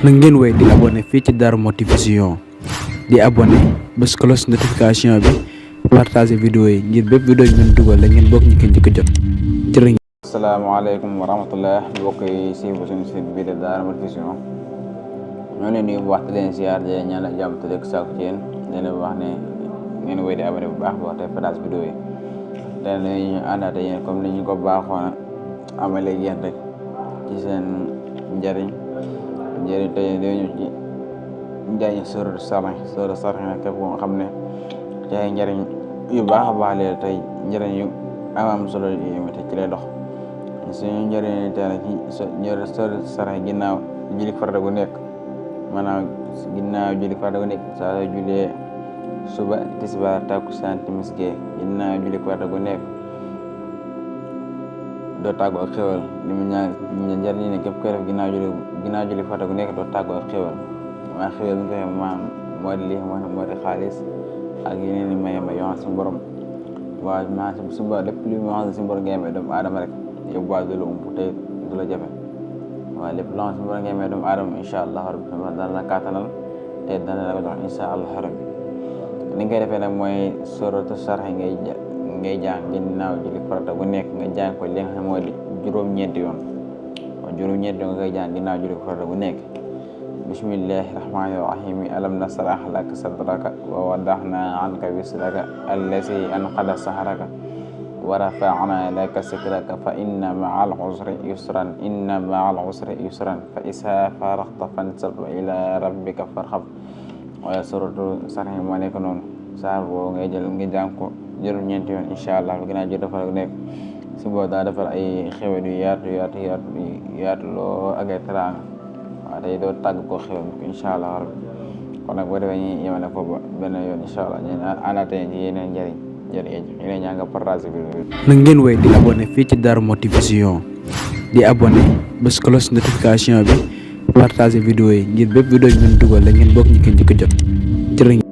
na ngeen wéy di abonné fii ci Darou Mouhty Vision di abonné bés cloche notification bi partager vidéo yi ngir bépp vidéo ñu dugal la ngeen bokk ñu ko njëkk a jot jërë ngeen. asalaamaaleykum wa rahmatullah mbokk yi si suñu site bii de Darou Mouhty Vision ñoo leen nuyu bu baax di leen ziar di leen ñaanal jàmm te dëkk saako ci yéen di leen wax ne ngeen wéy di abonné bu baax baax te partage vidéo yi te ñu àndaate yéen comme ni ñu ko baaxoon amale yéen rek ci seen njëriñ tey dañu ci njëriñ sóoratu Sarh nag képp ko xam ne ci ay njëriñ yu baax a baax leen tey njëriñ yu am solo yi te ci lay dox suñu njëriñ tey nag ci sóoratu Sarh ginnaaw julli farata gu nekk maanaam ginnaaw julli farata gu nekk saa yoo jullee suba tisbaar takkusaan timis gee ginnaaw julli farata gu nekk doo tàggoo ak xéwal li mu ñaan njëriñ ne képp koy def ginnaaw julli farata gu nekk doo tàggoo ak xéwal waaye xéwal bi ñu koy maam moo di lii moo di xaalis ak yeneen i may yoo xam si borom waaw maanaam suba lépp li mu wax si borom ngay may doomu aadama rek yow waa du la ump te du la jafe waaw lépp loo xam si borom ngay may doomu aadama incha allah rabbi dana la kàttanal te dana la ko jox incha allah rabbi ni nga koy defee nag mooy sóoratu Sarh ngay jàng ginnaaw julli farata bu nekk nga jàng ko li nga xam moo di juróom-ñeenti yoon nga koy jàng ginnaaw julli farata bu nekk bismillahi rahmani rahim alam nasrah laka sadraka wa wadahna anka wisraka allazi anqada sahraka wa rafa'na laka sikraka fa inna ma'al usri yusran fa isa faragta fansab ila rabbika farghab wala suratu Sarh moo nekk noonu saar boobu ngay jël nga jàng ko juróom-ñeenti yoon incha allah lu gën a jot defal nekk si boobu daa defal ay xewet yu yaatu loo ak ay teraanga waaw tey doo tàgg ko xewet incha allah rabbi kon nag boo defee ñu yemale foofu benn yoon incha allah ñu àndaatee ci yeneen njëriñ ñu leen ñaan nga partage bi. na ngeen wéy di abonné fii ci Darou Mouhty Vision di abonné bés cloche notification bi partager vidéo yi ngir bépp vidéo ñu dugal la ngeen bokk ñu ko njëkk a jot jërë ngeen.